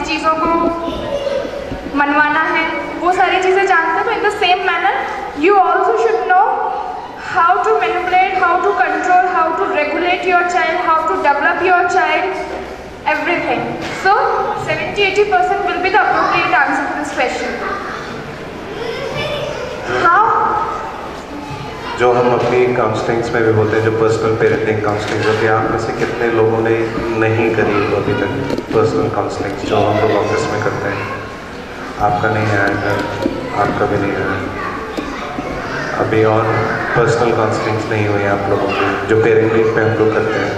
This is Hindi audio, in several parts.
चीज़ों को मनवाना है, वो सारी चीज़ें जानते हैं। तो in the same manner you also should know how to manipulate, how to control, how to regulate your child, how to develop your child, everything. So 70-80% will be the appropriate answer to this question. How? जो हम अपनी काउंसलिंग्स में भी बोलते हैं, जो पर्सनल पेरेंटिंग काउंसलिंग होती है, आप में से कितने लोगों ने नहीं करी तो अभी तक पर्सनल काउंसलिंग जो हम लोग ऑफिस में करते हैं? आपका नहीं आया, आपका भी नहीं आया अभी, और पर्सनल काउंसलिंग्स नहीं हुई आप लोगों की जो पेरेंटिंग पे हम लोग करते हैं।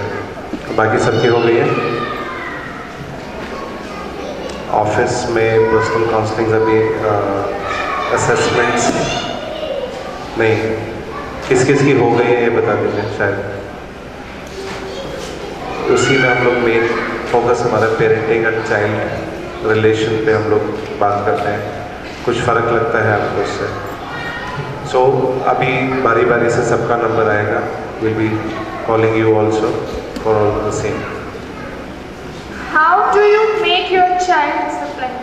बाकी सबकी हो गई है। ऑफिस में पर्सनल काउंसलिंग अभी असेसमेंट्स नहीं, किस किस की हो गई है ये बता दीजिए। शायद उसी में हम लोग मेन फोकस हमारा पेरेंटिंग एंड चाइल्ड रिलेशन पे हम लोग बात करते हैं। कुछ फ़र्क लगता है आपको उससे? सो अभी बारी बारी से सबका नंबर आएगा। Will be calling you also for all the same. How do you make your child disciplined?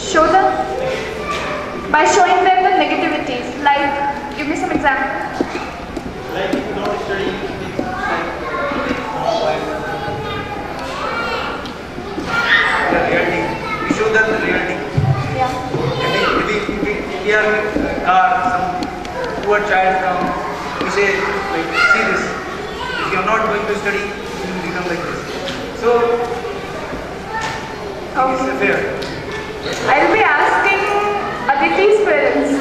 Show them by showing them the negativities. Like, give me some examples. Like not studying, the reality. We show them the reality. Yeah. We are some poor child from, we say, like, see this, if you are not going to study, you will become like this. So, it's fair. I will be asking Aditi's parents.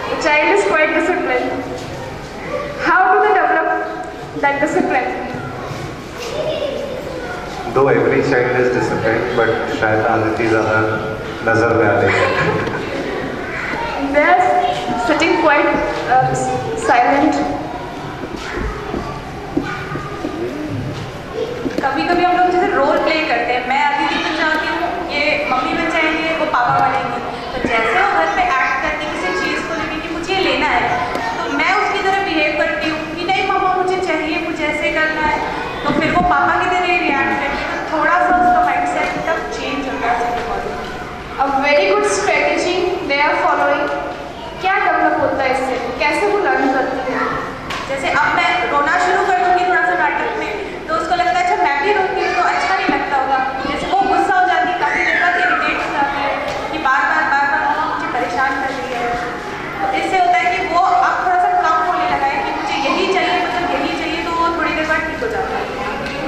The child is quite disciplined. How do they develop that discipline? Though every child is disciplined, but शायद आदिति ज़्यादा नज़र में आ रही है। They are sitting quite silent. कभी कभी हम लोग जैसे रोल प्ले करते हैं, मैं अदिति बन जाती हूँ, ये मम्मी बन जाएंगे, वो पापा बनेंगे। तो जैसे वो घर पे एक्ट करते हैं किसी चीज़ को लेकर कि मुझे ये लेना है, तो मैं उसकी तरह बिहेव करती हूँ कि नहीं मम्मा मुझे चाहिए, मुझे ऐसे करना है। तो फिर वो पापा की तरह रिएक्ट करती है। तो थोड़ा सा उसका माइंड सेट तब चेंज होता है। A very good strategy they are following. क्या डेवलप होता है इससे? कैसे वो लर्न करती है? जैसे अब मैं रोना शुरू कर दूँगी थोड़ा सा नाटक में, तो उसको लगता है अच्छा मैं भी रोती हूँ तो अच्छा नहीं लगता होगा। जैसे वो गुस्सा हो जाती है, काफ़ी देर बाद इरिटेट हो जाती है कि बार बार मम्मा मुझे परेशान कर रही है। तो इससे होता है कि वो अब थोड़ा सा कम होने लगा है कि मुझे यही चाहिए, मतलब यही चाहिए, तो वो थोड़ी देर बाद ठीक हो जाता है।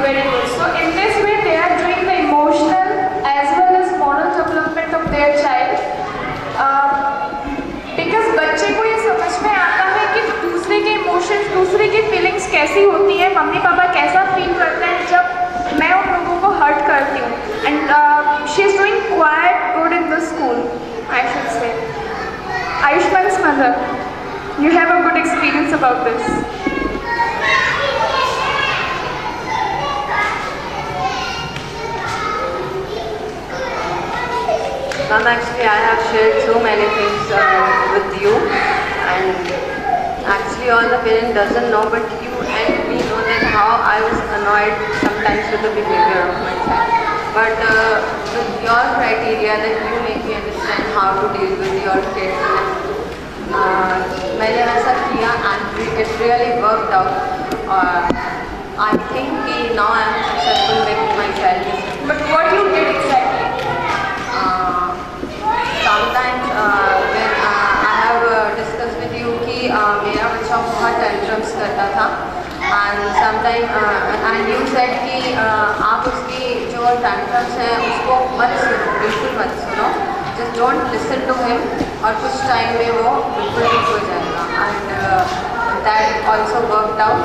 Very good. So in this way they are doing the emotional as well as moral development of their child. Because बच्चे को ये समझ में आता है कि दूसरे के इमोशंस, दूसरे की फीलिंग्स कैसी होती हैं, मम्मी पापा कैसा फील करते हैं जब मैं उन लोगों को हर्ट करती हूँ। And she is doing quite good in the school, I should say. आयुष्मान's mother, you have a good experience about this. Ma'am, actually I have shared so many things with you, and actually all the parent doesn't know, but you and me know that how I was annoyed sometimes with the behavior of my child. But with your criteria that you make me understand how to deal with your kids, मैंने ऐसा किया and it really worked out. I think now I am successful with my child. But what you did exactly? Sometimes when I have discussed with you कि मेरा बच्चा बहुत टेंट्रम्स करता था, and you said कि आप उसकी जो टेंट्रम्स हैं उसको मत सुनो, बिल्कुल मत सुनो, just don't listen to him, और कुछ टाइम में वो बिल्कुल ठीक हो जाएगा। And that also worked out.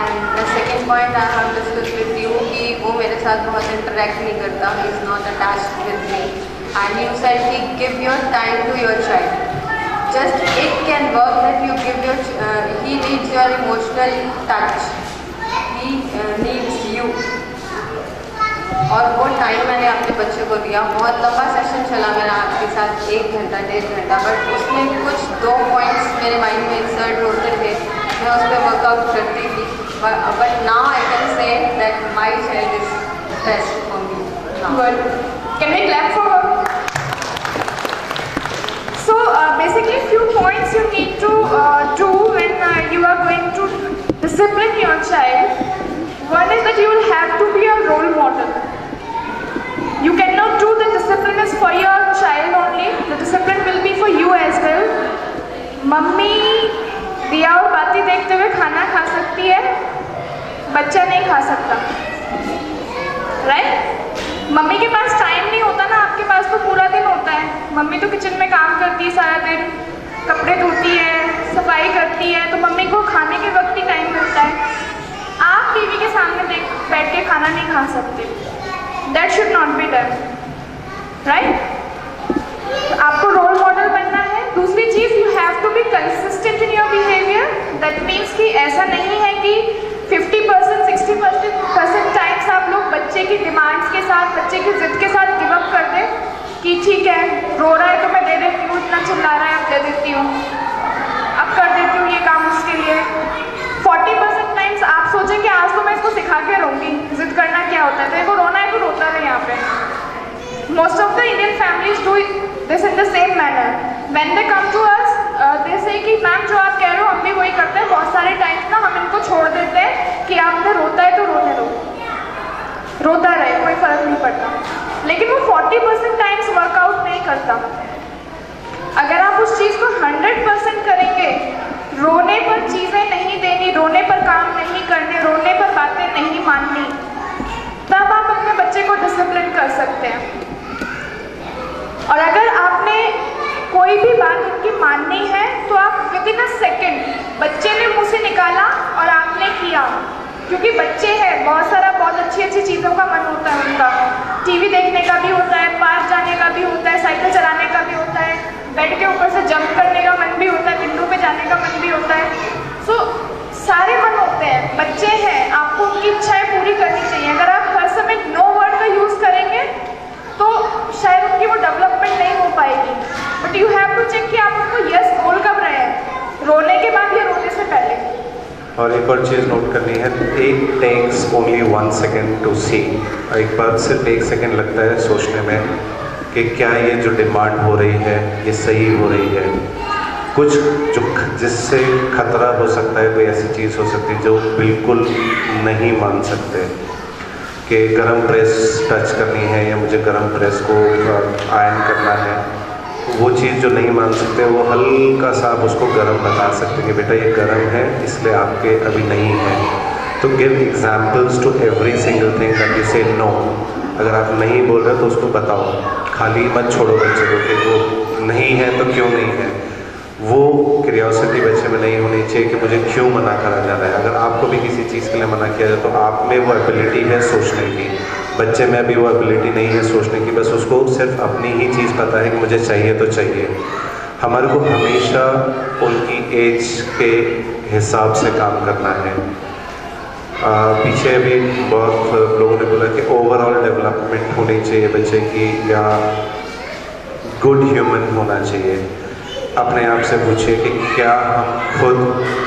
And the second point I have discussed with you कि वो मेरे साथ बहुत इंटरेक्ट नहीं करता, he is not attached with me. And you said कि give your time to your child. Just it can work that you give your, he needs your emotional touch. He needs you. और वो टाइम मैंने अपने बच्चे को दिया। बहुत लंबा सेशन चला मेरा आपके साथ, 1 घंटा 1.5 घंटा, बट उसमें कुछ 2 पॉइंट्स मेरे माइंड में इंसर्ट होते थे, मैं उस पर वर्कआउट करती थी। But now I can say that my child is best for me. Good. Can we clap for her? So basically, few points you need to do when you are going to discipline your child. One is that you will have to be a role model. You cannot do the discipline is for your child only. The discipline will be for you as well. Mummy दिया और बाती देखते हुए खाना खा सकती है, बच्चा नहीं खा सकता, राइट? मम्मी के पास टाइम नहीं होता ना, आपके पास तो पूरा दिन होता है। मम्मी तो किचन में काम करती है सारा दिन, कपड़े धोती है, सफाई करती है, तो मम्मी को खाने के वक्त ही टाइम मिलता है। आप टीवी के सामने बैठ के खाना नहीं खा सकते। That should not be done, right? आपको रोल मॉडल बनना है। दूसरी चीज़, you have to be consistent in your behaviour. That means कि ऐसा नहीं है कि 50% 60% टाइम्स आप लोग बच्चे की डिमांड्स के साथ, बच्चे की जिद के साथ गिव अप कर दें कि ठीक है रो रहा है तो मैं दे देती हूँ, इतना चिल्ला रहा है अब दे देती हूँ, अब कर देती हूँ ये काम उसके लिए। 40% टाइम्स आप सोचें कि आज तो मैं इसको सिखा के रहूँगी जिद करना क्या होता है, तो इनको रोना है तो रोता रहे। यहाँ पे most of the Indian families do this in the same manner. When they come to us they say कि मैम जो आप कह रहे हो हम भी वही करते हैं। बहुत सारे टाइम्स ना हम इनको छोड़ देते हैं कि आपने रोता है तो रोने दो, रोता रहे, कोई फर्क नहीं पड़ता। लेकिन वो 40% टाइम्स वर्कआउट नहीं करता। अगर आप उस चीज़ को 100% करेंगे, रोने पर चीज़ें नहीं देनी, रोने पर काम नहीं करने, रोने पर बातें नहीं माननी, तब आप अपने बच्चे को डिसिप्लिन कर सकते हैं। और अगर आपने कोई भी बात उनकी माननी है तो आप विदिन अ सेकेंड, बच्चे ने मुंह से निकाला और आपने किया, क्योंकि बच्चे हैं, बहुत अच्छी अच्छी चीज़ों का मन होता है उनका। टीवी देखने का भी होता है, पार्क जाने का भी होता है, साइकिल चलाने का भी होता है, बेड के ऊपर से जंप करने का मन भी होता है, विंडो पे जाने का मन भी होता है। सो सारे मन होते हैं, बच्चे हैं, आपको उनकी इच्छाएं पूरी करनी चाहिए। अगर आप हर समय नो वर्ड का यूज़ करेंगे तो शायद उनकी वो डेवलपमेंट नहीं हो पाएगी। But you have to check कि आप उनको यस बोल कब रहे हैं, रोने के बाद या रोने से पहले। और एक और चीज़ नोट करनी है, it takes only 1 second to see. एक बार सिर्फ 1 सेकेंड लगता है सोचने में कि क्या ये जो डिमांड हो रही है ये सही हो रही है। कुछ जो जिससे खतरा हो सकता है, कोई ऐसी चीज़ हो सकती है जो बिल्कुल नहीं मान सकते, कि गरम प्रेस टच करनी है या मुझे गरम प्रेस को आयरन करना है, वो चीज़ जो नहीं मान सकते वो हल्का सा आप उसको गरम बता सकते कि बेटा ये गरम है इसलिए आपके अभी नहीं है। तो give examples to every single thing that you say no. अगर आप नहीं बोल रहे तो उसको बताओ, खाली मत छोड़ो बच्चे को कि वो नहीं है तो क्यों नहीं है। वो क्यूरियोसिटी बच्चे में नहीं होनी चाहिए कि मुझे क्यों मना करा जा रहा है। अगर आपको भी किसी चीज़ के लिए मना किया जाए तो आप में वो एबिलिटी है सोचने की, बच्चे में अभी वो एबिलिटी नहीं है सोचने की, बस उसको सिर्फ अपनी ही चीज़ पता है कि मुझे चाहिए तो चाहिए। हमारे को हमेशा उनकी एज के हिसाब से काम करना है। पीछे भी बहुत लोगों ने बोला कि ओवरऑल डेवलपमेंट होनी चाहिए बच्चे की, या गुड ह्यूमन होना चाहिए। अपने आप से पूछिए कि क्या हम खुद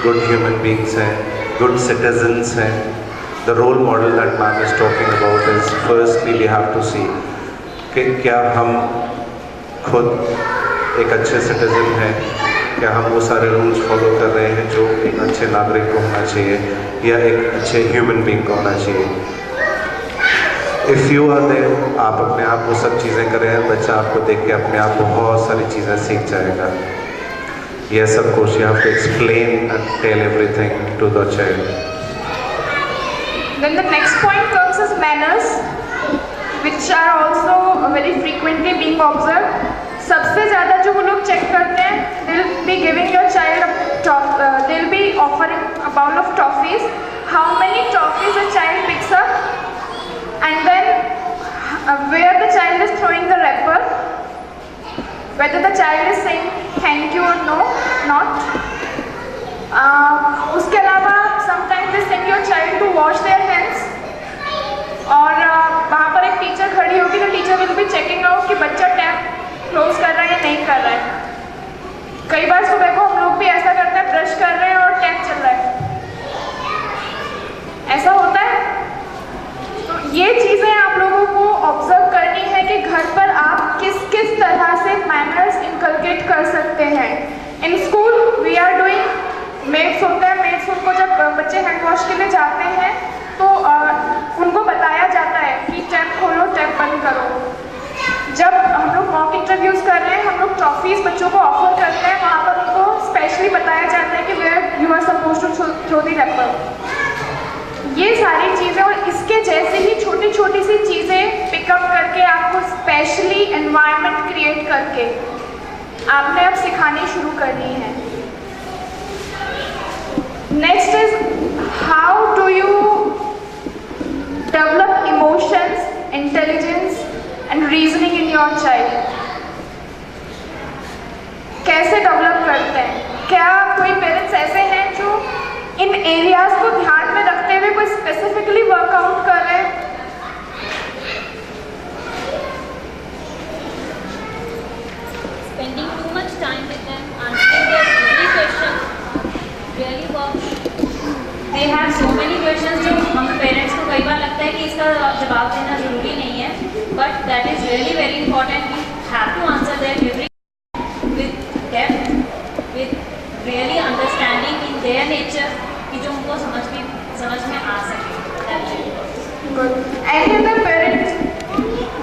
गुड ह्यूमन बींग्स हैं, गुड सिटीजन्स हैं। The role model that ma'am is talking about is firstly we have to see कि क्या हम खुद एक अच्छे सिटीजन हैं, क्या हम वो सारे रूल्स फॉलो कर रहे हैं जो एक अच्छे नागरिक को होना चाहिए या एक अच्छे ह्यूमन बींग को होना चाहिए। इफ़ यू आर देयर, आप अपने आप वो सब चीज़ें करें, बच्चा आपको देख के अपने आप बहुत सारी चीज़ें सीख जाएगा। Yes, of course, you have to explain and tell everything to the child. Then the next point comes as manners, which are also very frequently being observed. सबसे ज़्यादा जो वो लोग चेक करते हैं, they'll be giving your child they'll be offering a bowl of toffees. How many toffees a child picks up, and then where the child is throwing the wrapper, whether the child is saying thank you or no, not. उसके अलावा sometimes they send your child to wash their hands, और वहाँ पर एक चेकिंग आउट कि बच्चा टैब क्लोज कर रहा है या नहीं कर रहा है। कई बार सुबह को हम लोग भी ऐसा करते हैं, ब्रश कर रहे हैं और टैब चल रहा है, ऐसा होता है। तो ये चीज़ें आप लोगों को ऑब्जर्व करनी है कि घर पर आप किस किस तरह से मैनर्स इनकलकेट कर सकते हैं। In school we are doing, maids होते हैं, मेड्स उनको जब बच्चे हैंड वॉश के लिए जाते हैं तो उनको बताया जाता है कि टैप खोलो, टैप बंद करो। जब हम लोग मॉक इंटरव्यूज़ कर रहे हैं, हम लोग ट्रॉफीज़ बच्चों को ऑफर करते हैं, वहाँ पर उनको स्पेशली बताया जाता है कि where you are suppose to throw the wrapper. ये सारी चीज़ें और इसके जैसे ही छोटी छोटी सी चीज़ें पिकअप करके आपको स्पेशली एनवायरनमेंट क्रिएट करके आपने अब सिखानी शुरू करनी है। Next is how do you develop emotions, intelligence and reasoning in your child. कैसे डेवलप करते हैं? क्या कोई पेरेंट्स ऐसे हैं जो इन एरियाज को ध्यान में रखते हुए कोई स्पेसिफिकली वर्कआउट कर रहे हैं? Spending too much time with them, answering their every question really works. They have so many questions जो हम पेरेंट्स को कई बार लगता है कि इसका जवाब देना ज़रूरी नहीं है, but that is really very important. We have to answer their every with depth, with really understanding in their nature कि जो उनको समझ में आ सके. That's it. Good. Any other parent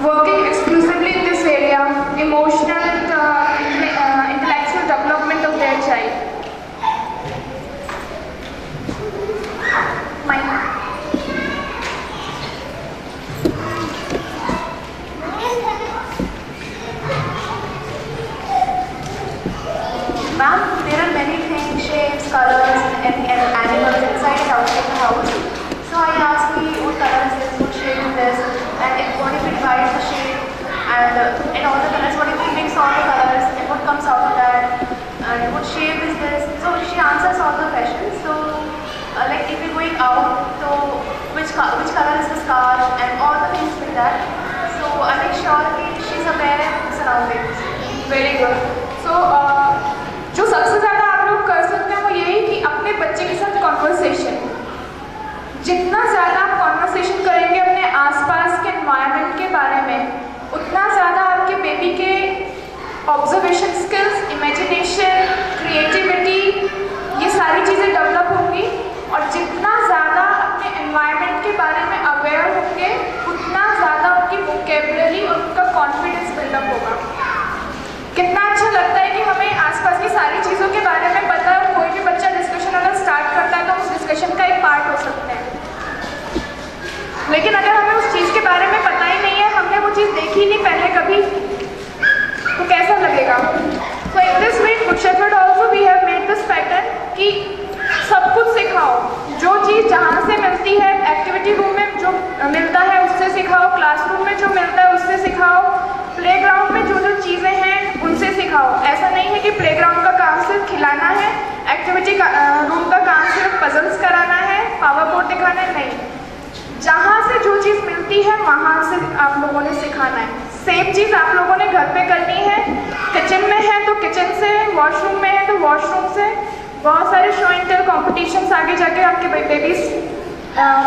working exclusively in this area, emotional and intellectual development of their child? Mine. Ma'am, there are many things, shapes, colors, and animals inside and outside the house. So I asked me what color is this, what shape is this, and what if we divide the shape and all the colors, what if we mix all the colors and what comes out of that, and what shape is this. So she answers all the questions. So like if we're going out, so which color is this car and all the things like that. So I make sure that she's aware of the surroundings. Very good. So जो सबसे ज़्यादा आप लोग कर सकते हैं वो यही कि अपने बच्चे के साथ कॉन्वर्सेशन, जितना ज़्यादा आप कॉन्वर्सेशन करेंगे अपने आसपास के एनवायरनमेंट के बारे में, उतना ज़्यादा आपके बेबी के ऑब्जर्वेशन स्किल्स, इमेजिनेशन, क्रिएटिविटी, ये सारी चीज़ें डेवलप होंगी। और जितना ज़्यादा अपने एनवायरनमेंट के बारे में अवेयर होंगे, उतना ज़्यादा उनकी वोकेबुलरी और उनका कॉन्फिडेंस बिल्डअप होगा। कितना अच्छा लगता है कि हमें आसपास की सारी चीज़ों के बारे में पता है और कोई भी बच्चा डिस्कशन अगर स्टार्ट करता है तो उस डिस्कशन का एक पार्ट हो सकते हैं। लेकिन अगर हमें उस चीज़ के बारे में पता ही नहीं है, हमने वो चीज़ देखी नहीं पहले कभी, तो कैसा लगेगा? So in this way Good Shepherd also we have made this pattern कि सब कुछ सिखाओ। जो चीज़ जहाँ से मिलती है, एक्टिविटी रूम में जो मिलता है उससे सिखाओ, क्लासरूम में जो मिलता है उससे सिखाओ, प्लेग्राउंड में जो जो चीज़ें हैं उनसे सिखाओ। ऐसा नहीं है कि प्लेग्राउंड का काम सिर्फ खिलाना है, एक्टिविटी रूम का काम सिर्फ पजल्स कराना है, पावर बोर्ड दिखाना है, नहीं। जहाँ से जो चीज़ मिलती है वहाँ से आप लोगों ने सिखाना है। सेम चीज़ आप लोगों ने घर पे करनी है। किचन में है तो किचन से, वॉशरूम में है तो वॉशरूम से। बहुत सारे शो एंड टेल कॉम्पिटिशन्स आगे जाके आपके बेबीज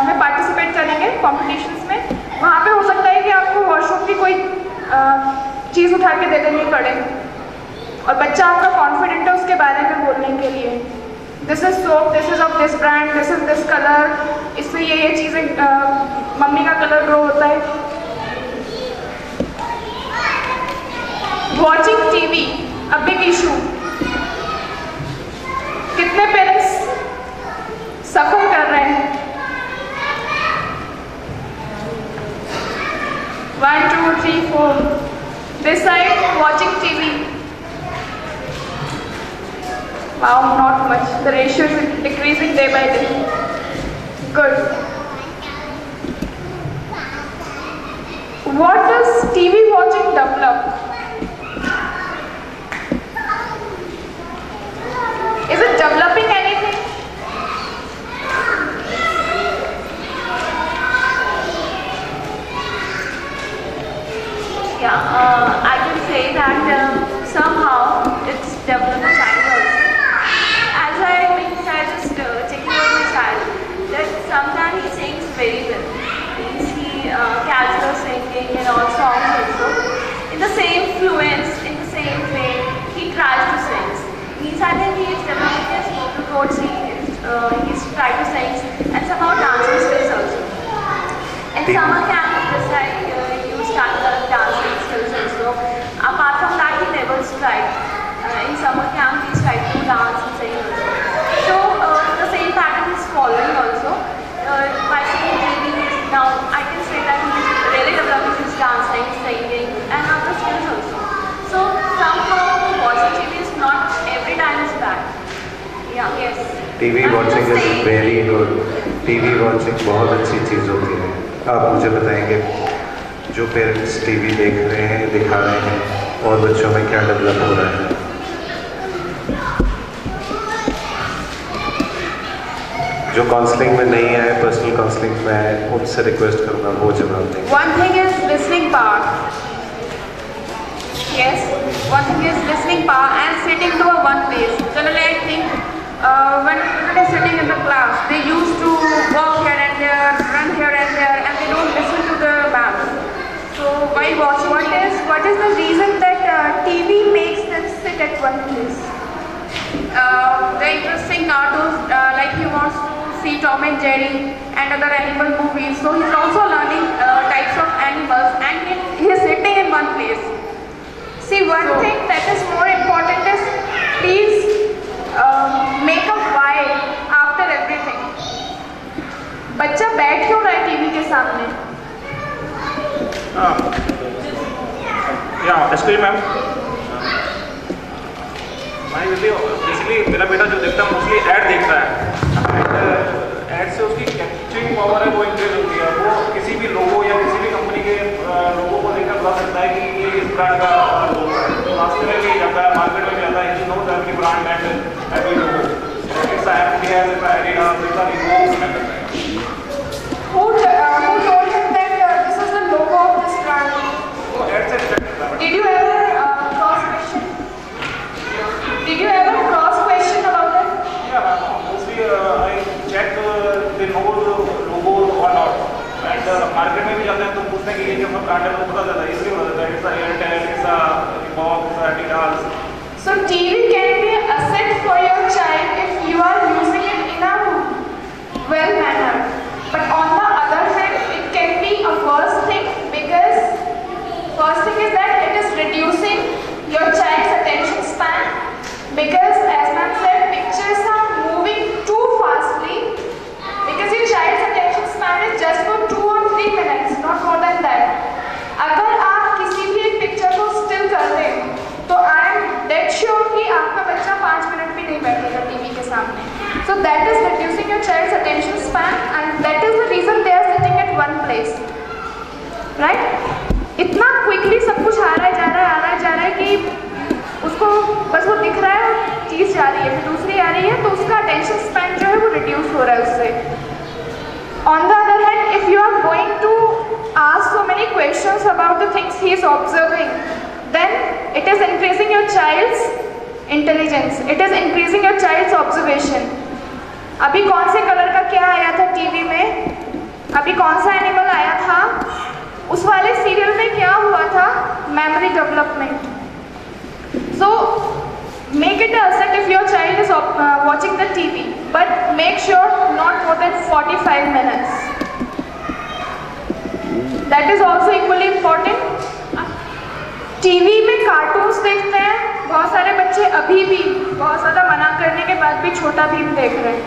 में पार्टिसिपेट करेंगे कॉम्पिटिशन्स में। वहाँ पे हो सकता है कि आपको वॉशरूम की कोई चीज़ उठा के दे देनी पड़े और बच्चा आपका कॉन्फिडेंट है उसके बारे में बोलने के लिए। This is soap, this is of this brand, this is this colour, इससे ये चीज़ें मम्मी का कलर ग्रो होता है। Watching TV a big issue. कितने पेरेंट्स सफर कर रहे हैं? 1 2 3 4 this side watching TV. Wow, not much. The ratio is decreasing day by day. Good. What does TV watching develop? Is it developing anything? Yeah, summer camp, this you started dancing skills also. Apart from that, he never tried. In summer camp, he tried to dance and sing also. So the same pattern is following also. By seeing TV, now I can say that he is really developing his dancing, singing, and other skills also. So somehow watching TV is not every time is bad. Yeah. Yes. TV watching is very good. TV watching बहुत अच्छी चीज़ होती है. आप मुझे बताएंगे जो पेरेंट्स TV देख रहे हैं, दिखा रहे हैं, और बच्चों में क्या डेवलप हो रहा है. जो काउंसलिंग में नहीं आए, पर्सनल काउंसलिंग में आए, उनसे रिक्वेस्ट करना वो जवाब दें. One thing is listening power. Yes, one thing is listening power and sitting to a one place. Generally, I think when people are sitting in the class, they used to walk here and there, run here and there, and they don't listen to the ma'am. So while watching, what is the reason that TV makes them sit at one place? The interesting cartoons, like he wants to see Tom and Jerry and other animal movies. So he's also learning types of animals, and he's sitting in one place. See, one thing that is more important is please make a why after everything. बच्चा बैठ क्यों रहा है टीवी के सामने? Excuse ma'am. बेसिकली मेरा बेटा जो देखता है मोस्टली ऐड देखता है. ऐड से उसकी कैप्चरिंग पावर है वो इंक्रीज होती है. वो किसी भी लोगो या किसी भी कंपनी के लोगो को देखकर बता सकता है कि ये इस ब्रांड का लोगो है. तो रास्ते में भी जाता है, मार्केट में भी जाता है, he knows every brand and every logo. It's Apple has Adidas, it's Who told him that this is the logo of this brand? वो ऐड से रिजेक्ट करता है. Did you ever cross question? Did you ever cross question about it? Yeah, mostly I check the logo or not. And market में भी जाते हैं तो पूछते हैं कि ये जो ब्रांड है वो पता चलता है, इसलिए पता चलता है. It's Airtel, it's Reebok, it's Adidas. So TV can be an asset for your child if you are using it in a well manner. But on the other hand, it can be a worse thing because first thing is that it is reducing your child's attention span. Because as ma'am said, pictures are moving too fastly. Because your child's attention span is just for 2 or 3 minutes, not more than that. अगर आप किसी भी एक पिक्चर को स्टिल कर दें, तो आई एम डेड श्योर कि आपका बच्चा 5 मिनट भी नहीं बैठेगा टीवी के सामने. So that is reducing your child's attention span, and that is the reason they are sitting at one place, right? इतना क्विकली सब कुछ आ रहा है जा रहा है कि उसको बस वो दिख रहा है और चीज़ जा रही है, फिर दूसरी आ रही है, तो उसका अटेंशन स्पैन जो है वो रिड्यूस हो रहा है उससे. On the other hand, if you are going to ask so many questions about the things he is observing, then it is increasing your child's intelligence. It is increasing your child's observation. अभी कौन से कलर का क्या आया था टीवी में, अभी कौन सा एनिमल आया था, उस वाले सीरियल में क्या हुआ था, memory development. So make it a asset if your child is watching the TV, but make sure not more than 45 minutes. That is also equally important. TV में कार्टून्स देखते हैं बहुत सारे बच्चे, अभी भी बहुत ज़्यादा मना करने के बाद भी छोटा भीम देख रहे हैं.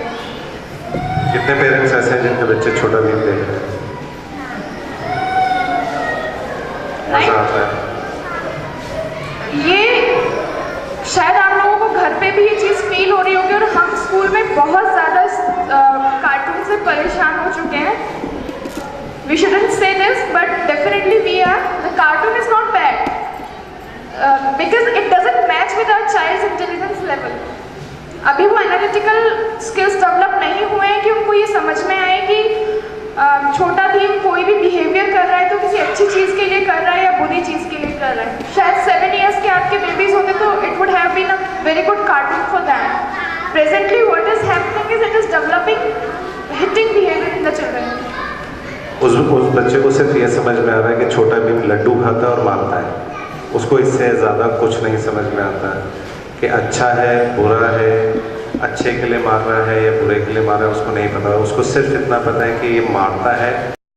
कितने पेरेंट्स ऐसे हैं जिनके बच्चे छोटा भीम देख रहे हैं? मजा आता है. ये शायद आप लोगों को घर पे भी ये चीज़ फील हो रही होगी, और हम स्कूल में बहुत ज़्यादा कार्टून से परेशान हो चुके हैं. We shouldn't say this, but definitely we are. The cartoon is not bad because it doesn't match with our child's intelligence level. अभी वो एनालिटिकल स्किल्स डेवलप नहीं हुए हैं कि उनको ये समझ में आए कि छोटा भीम कोई भी बिहेवियर कर रहा है तो किसी अच्छी चीज़ के लिए कर रहा है या बुरी चीज़ के लिए कर रहा है. शायद 7 years के आपके बेबीज होते तो it would have been a very good cartoon for them. Presently what is happening is it is developing hitting behaviour in the children. उस बच्चे को सिर्फ ये समझ में आ रहा है कि छोटा भीम लड्डू खाता है और मारता है. उसको इससे ज़्यादा कुछ नहीं समझ में आता है कि अच्छा है बुरा है, अच्छे के लिए मार रहा है या बुरे के लिए मार रहा है, उसको नहीं पता. उसको सिर्फ इतना पता है कि ये मारता है